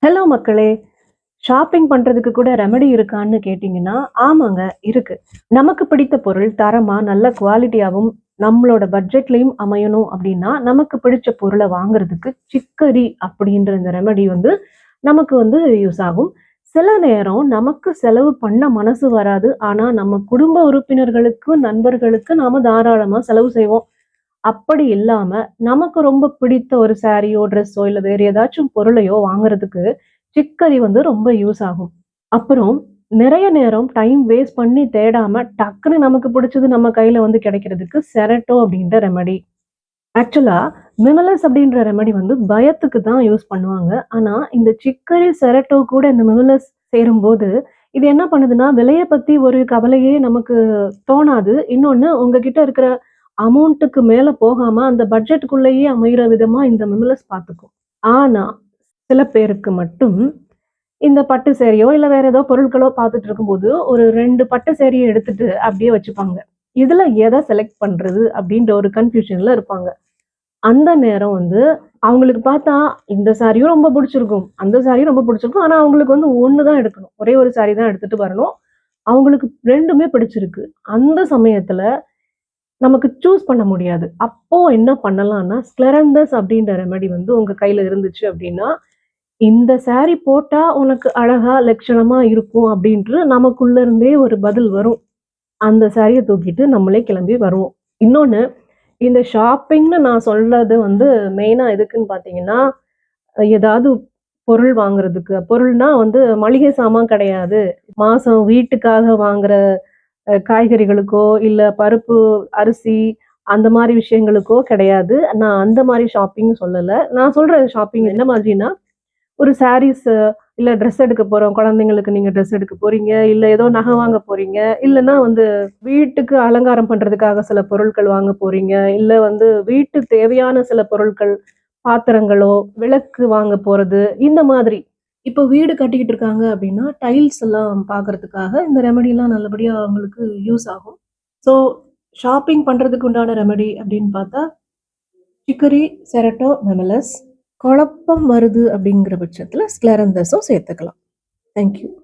Hello மக்களே! Shopping பண்றதுக்கு கூட ரெமெடி இருக்கான்னு கேட்டீங்கன்னா, ஆமாங்க இருக்கு. நமக்கு பிடித்த பொருள் தரமா, நல்ல குவாலிட்டியாவும், நம்மளோட பட்ஜெட்லயும் அமையணும் அப்டின்னா, நமக்கு பிடிச்ச பொருள வாங்குறதுக்கு சிக்கரி அப்டின்ற இந்த ரெமெடி வந்து நமக்கு வந்து யூஸ் ஆகும். சில நேரம் நமக்கு செலவு பண்ண மனசு வராது. ஆனா, நம்ம குடும்ப உறுப்பினர்களுக்கு, நண்பர்களுக்கு நாம தாராளமா செலவு செய்வோம். அப்படி இல்லாம, நமக்கு ரொம்ப பிடித்த ஒரு சாரியோ, ட்ரெஸ்ஸோ இல்ல வேற ஏதாச்சும் பொருளையோ வாங்குறதுக்கு சிக்கரி வந்து ரொம்ப யூஸ் ஆகும். அப்புறம் நிறைய நேரம் டைம் வேஸ்ட் பண்ணி தேடாம, டக்குனு நமக்கு பிடிச்சது நம்ம கையில வந்து கிடைக்கிறதுக்கு செரட்டோ அப்படின்ற ரெமெடி. ஆக்சுவலா மினலஸ் அப்படின்ற ரெமெடி வந்து பயத்துக்கு தான் யூஸ் பண்ணுவாங்க. ஆனா, இந்த சிக்கரி, செரட்டோ கூட இந்த மினலஸ் சேரும்போது, இது என்ன பண்ணுதுன்னா, விலைய பத்தி ஒரு கவலையே நமக்கு தோணாது. இன்னொன்னு உங்ககிட்ட இருக்கிற அமௌண்ட்டுக்கு மேல போகாம, அந்த பட்ஜெட்டுக்குள்ளேயே அமையிற விதமா இந்த மினலஸ் பார்த்துக்கும். ஆனா, சில பேருக்கு மட்டும் இந்த பட்டு சேரியோ, இல்ல வேற ஏதோ பொருட்களோ பார்த்துட்டு இருக்கும்போது, ஒரு 2 பட்டு சேரிய எடுத்துட்டு அப்படியே வச்சுப்பாங்க. இதுல எத செலக்ட் பண்றது? அப்படின்ற ஒரு கன்ஃப்யூஷன்ல இருப்பாங்க. அந்த நேரம் வந்து அவங்களுக்கு பார்த்தா, இந்த சாரியும் ரொம்ப புடிச்சிருக்கும். அந்த சாரியும் ரொம்ப புடிச்சிருக்கும். ஆனா, அவங்களுக்கு வந்து 1 தான் எடுக்கணும். ஒரே ஒரு சாரி தான் எடுத்துட்டு வரணும். அவங்களுக்கு 2மே பிடிச்சிருக்கு. அந்த சமயத்துல நமக்கு சூஸ் பண்ண முடியாது. அப்போ என்ன பண்ணலாம்னா, ஸ்க்லெரந்தஸ் அப்படின்ற ரெமெடி வந்து உங்க கையில இருந்துச்சு அப்படின்னா, இந்த சாரி போட்டா உனக்கு அழகா, லட்சணமா இருக்கும் அப்படின்று நமக்குள்ள இருந்தே ஒரு பதில் வரும். அந்த சாரிய தூக்கிட்டு நம்மளே கிளம்பி வருவோம். இன்னொன்னு, இந்த ஷாப்பிங்ன்னு நான் சொல்றது வந்து மெயினா எதுக்குன்னு பார்த்தீங்கன்னா, ஏதாவது பொருள் வாங்குறதுக்கு. பொருள்னா வந்து மளிகை சாமான் கிடையாது. மாசம் வீட்டுக்காக வாங்குற காய்கறிகளுக்கோ, இல்ல பருப்பு, அரிசி அந்த மாரி விஷயங்களுக்கோ கிடையாது. நான் அந்த மாரி ஷாப்பிங் சொல்லல. நான் சொல்ற ஷாப்பிங் என்ன மாதிரின்னா, ஒரு சாரீஸ் இல்ல ட்ரெஸ் எடுக்க போறோம். குழந்தைங்களுக்கு நீங்க ட்ரெஸ் எடுக்க போறீங்க. இல்ல ஏதோ நகை வாங்க போறீங்க. இல்லன்னா வந்து வீட்டுக்கு அலங்காரம் பண்றதுக்காக சில பொருட்கள் வாங்க போறீங்க. இல்ல வந்து வீட்டு தேவையான சில பொருட்கள், பாத்திரங்களோ, விளக்கு வாங்க போறது, இந்த மாதிரி. இப்போ வீடு கட்டிக்கிட்டு இருக்காங்க அப்படின்னா, டைல்ஸ் எல்லாம் பார்க்கறதுக்காக இந்த ரெமெடிலாம் நல்லபடியா அவங்களுக்கு யூஸ் ஆகும். ஸோ ஷாப்பிங் பண்றதுக்கு உண்டான ரெமெடி அப்படின்னு பார்த்தா, சிக்கரி, செரட்டோ, மெமலஸ். குழப்பம் வருது அப்படிங்கிற பட்சத்தில ஸ்க்லெரந்தஸும் சேர்த்துக்கலாம். Thank you.